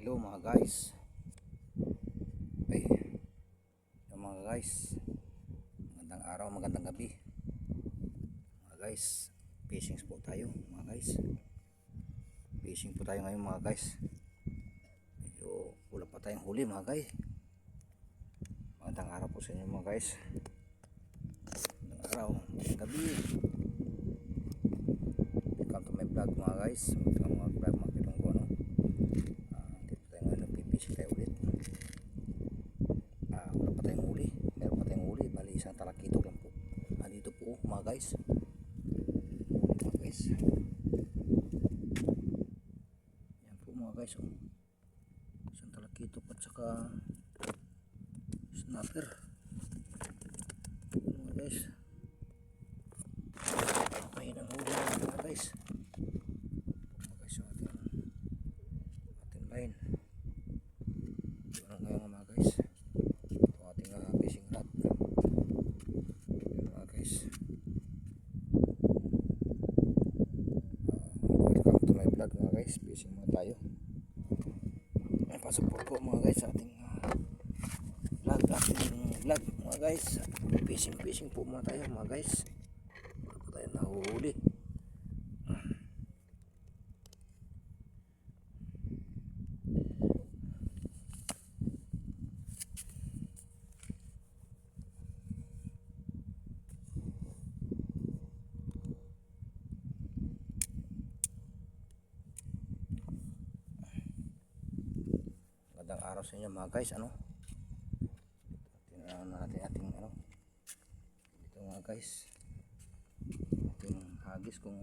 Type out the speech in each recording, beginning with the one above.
Hello mga guys. Ay, yung mga guys, magandang araw, magandang gabi mga guys. Fishing po tayo mga guys. Fishing po tayo ngayon mga guys. Medyo kulang pa tayong huli mga guys. Magandang araw po sa inyo mga guys. Magandang araw, magandang gabi. Welcome to my vlog mga guys. Welcome mga vlog, makitong ko ano. Dito tayo ngayon, nagpipishing tayo ulit. Wala pa tayong huli, meron pa tayong huli, bali isang talakitok lang po. Dito po mga guys, yan po mga guys, oh. Isang talakitok at saka snapper mga guys. May nang huli mga guys, yung ating line. Ano ngayon mga guys, ito ating fishing rod. Yun mga guys, welcome to my vlog mga guys. Fishing muna tayo. May passport po mga guys sa ating vlog mga guys. Fishing po muna tayo mga guys. Wala po tayo nahuhuli. Magandang araw sa inyo mga guys. Tingnan natin ating dito mga guys, ating hagis kung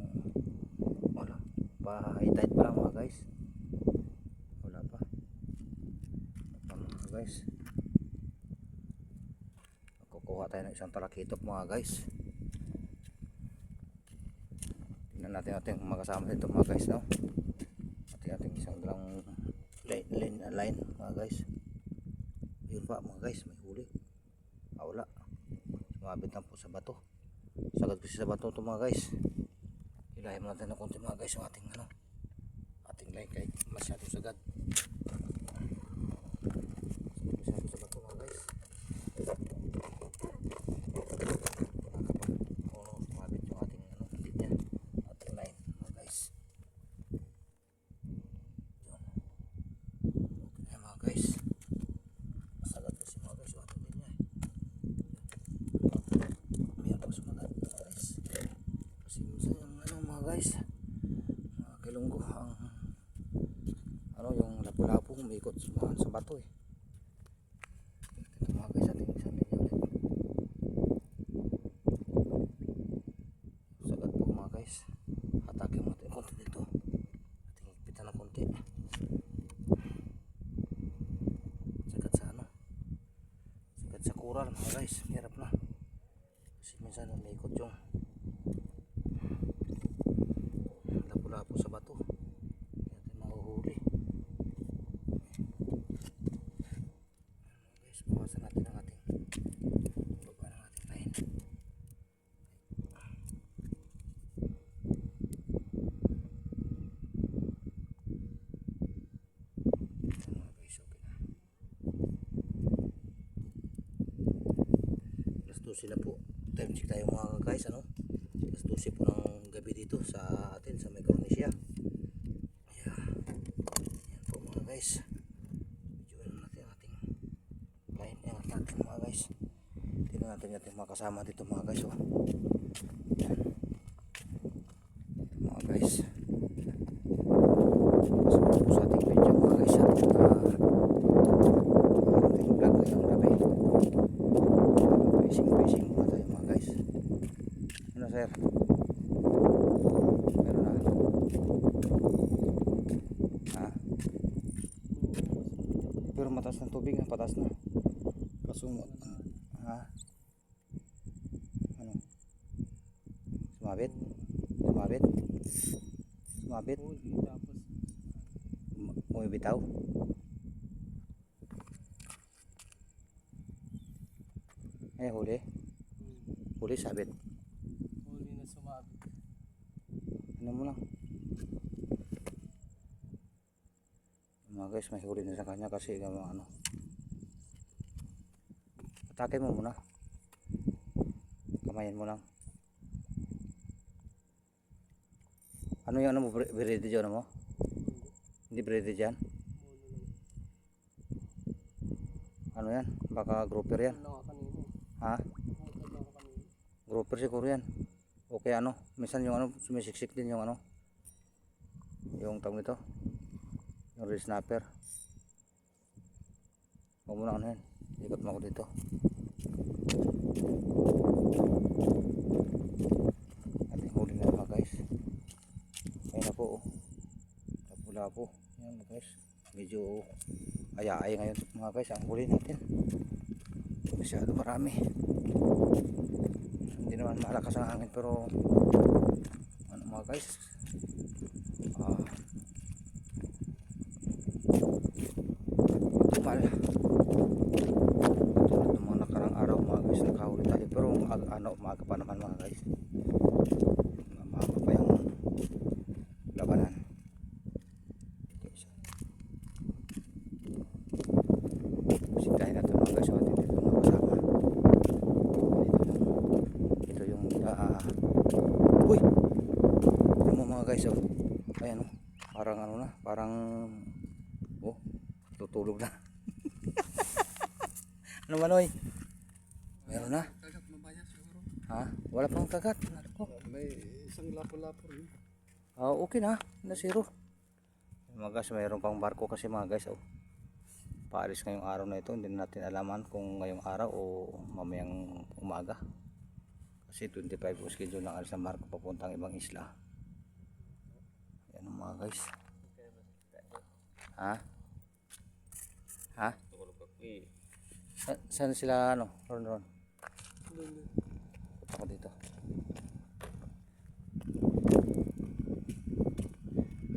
wala pa, high tide pa lang mga guys. Wala pa mga guys. Kukuha tayo ng isang talakitok mga guys. Tingnan natin ating makasama dito mga guys, no? Ating isang dalang line mga guys. Yun pa mga guys, may huli. Wala, sumabit lang po sa bato. Sagad kasi sa bato ito mga guys. Ilahin mo natin ng konti mga guys yung ating line kahit masyado sagad. Masyado sa bato mga guys. Sumabit yung ating linya, ating line mga guys. Okay mga guys, masagad kasi mga guys yung ating linya. May ako sumagat mga guys. Kasi minsan yung mga guys, mga kilunggo ang yung lapu-lapu umikot sa bato eh. Ito mga guys, ating isang linya ulit. Sagad po mga guys. Atake mo natin konti dito. Ating higpitan ng konti. Sagad sa kural mga guys. Hirap na. Kasi minsan umikot yung lapu-lapu sa bato. Hindi natin mahuhuli. Guys, bawasan natin ang ating baba ng ating line. Mga guys, okay na. Alas 12 na po. Time check tayo mga guys, alas 12 po ng gabi dito sa atin sa Micronesia. Yan po mga guys. Medyo natin ating line, angat natin mga guys. Tingnan natin ating mga kasama dito mga guys, oh. Mga guys, pasok po sa ating video mga guys, ating vlog ngayong gabi. Fishing muna tayo mga guys. Ano sir? Meron na. Pero mataas ng tubig na, pataas na. Kasumot. Ano? Sumabit? Bumibitaw? Huli? Huli, sabit? Huli na sumabit. Ano mo lang? Mga guys, may huli na sa kanya kasi ano. Atake mo muna. Kamayan mo lang. Ano yung ano mo, breede dyan mo? Hindi breede dyan? Ano yan? Baka grouper yan. Ano nga kanina eh. Ha? Bukod lang ako kanina. Grouper siguro yan. Okay ano? Minsan yung ano, sumisiksik din yung ano. Yung tawag nito. Yung red snapper. Huwag mo na ano yan. Ikot mo ako dito. Ating huli na mga guys. Ayun na po. Pula po. Yan mga guys. Medyo ayaay ngayon mga guys. Ang huli natin. Masyado marami. Hindi naman malakas ang hangin pero ano mga guys. Tumal. Tulad ng mga nakarang araw mga guys. Nakahuli tayo pero maaga pa naman mga guys. Maaga pa yung labanan. Bisitahin natin mga guys. So atin dito mga kasama. Ito yung uy! Ito mo mga guys. Oh. Ayan oh. Parang ano na. Parang oh. Tutulog na. Ano man oy? Meron na. Kagat mabaya siguro. Ha? Wala pang kagat. May isang lapo-lapo rin. Okay na. Nasiro. Mga guys, mayroon pang barko kasi mga guys. Oh. Paalis ngayong araw na ito. Hindi natin alaman kung ngayong araw o mamayang umaga. Kasi 25 o schedule ng alis ng barko papuntang ibang isla. Yan mga guys. Ha? Ha? Saan sila ano? Ron. Punta ko dito.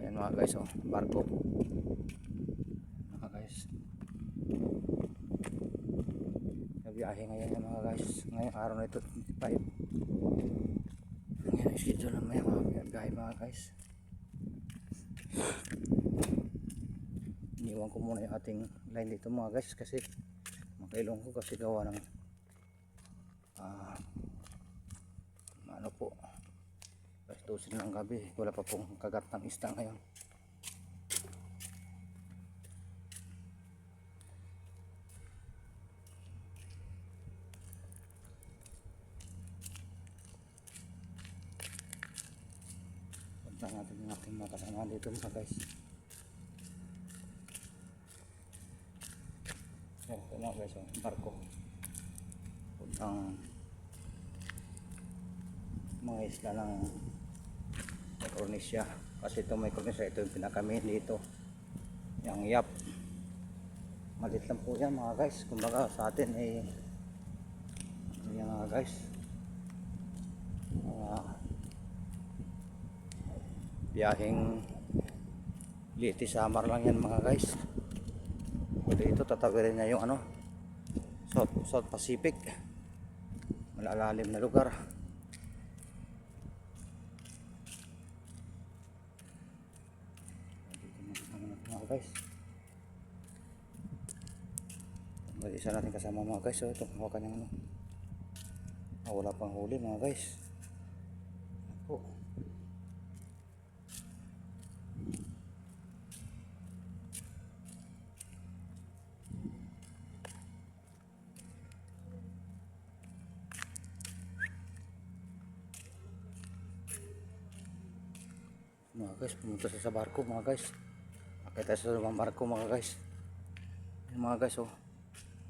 Ayan mga guys, oh, barko. Mga guys. Nabiyahe ngayon yan mga guys. Ngayong araw na ito, 25. Ngayon schedule na may mga biyahe mga guys. Iniwan ko muna yung ating line dito mga guys kasi makailong ko kasi gawa ng ano po 12 ng gabi, wala pa pong kagat ng isda ngayon. Punta natin yung ating mga kasama dito mga guys. Yan, ito na guys, oh, barko puntang mga isla ng Micronesia kasi ito Micronesia, ito yung pinakamain dito yung Yap. Malit lang po yan mga guys, kumbaga sa atin ay yan mga guys, biyaheng Leyte Samar lang yan mga guys. Dito tatawirin niya yung ano South Pacific, malalalim na lugar. Mga guys, isa natin kasama mga guys. So ito hawakan yung ano, wala pang huli mga guys. Ako mga guys, pumunta sa barko mga guys. Akit tayo sa lumang barko mga guys. Yan mga guys, oh,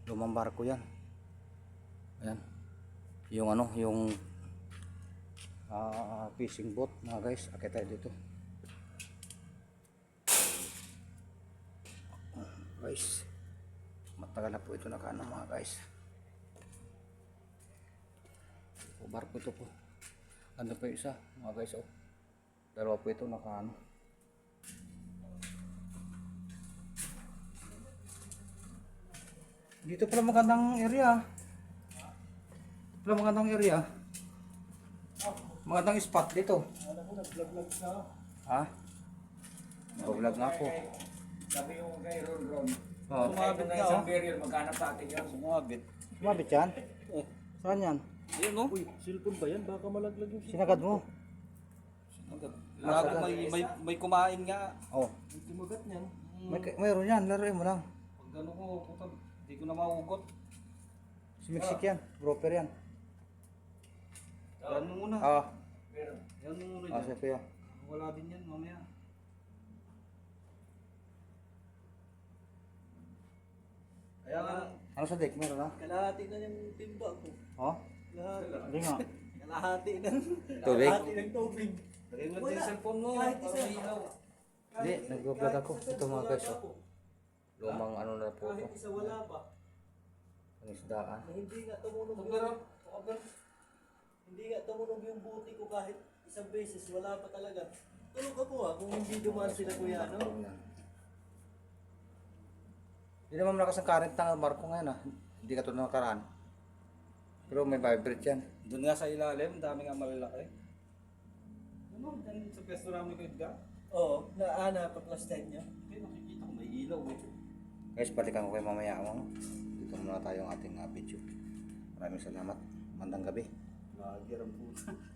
lumang barko yan. Ayan yung ano, yung fishing boat mga guys. Akit tayo dito guys. Matagal na po ito nakano mga guys. O barko ito po. Ano pa yung isa mga guys, oh. Dalawa po ito nakaano. Dito pala magandang area. Pala magandang area. Magandang spot dito. Ha? Nag-vlog nga po. Sabi yung kay Ron. Oh. Sumabit na isang barrel, magkano sa atin yun? Sumabit. Sumabit yan? Saan yan? Ayun no? Uy, cellphone ba yan? Baka malaglag yung Sinagad mo? Lagi may kumain nga. Oh. kumagat niyan. Mayroon yan, laruin mo lang. Pag ano ko, puta, hindi ko na maugot. Sumiksik yan, proper yan. Yan mo muna. Ah, Yan mo muna ah, dyan. sige kuya. Wala din yan mamaya. Kaya nga, Ano sa deck? Meron na? Kalahati na yung timba ko. Oh? Hindi nga. Kalahati na. Tubig? ng tubig. lagay mo din yung cellphone mo para may ilaw. Hindi, nag-vlog ako. Ito mga guys, oh. Lumang ano na po ito. Isa wala pa. Ang isdaan. Hindi nga tumunog Hindi nga tumunog yung buti ko kahit isang beses. Wala pa talaga. Tulog ka po kung hindi dumaan sila kuya, no? Hindi naman malakas ang current ng barko ngayon ah. Hindi ka tulad ng nakaraan. Pero may vibrate yan. Doon nga sa ilalim, dami nga malalaki. Ano, dyan sa pwesto namin ko Edgar? Oo, pa-plus 10 niya. Hindi, nakikita ko may ilaw eh. Guys, balikan ko kayo mamaya mo. Dito muna tayo ang ating video. Maraming salamat. Mandang gabi. Lagi ang puta.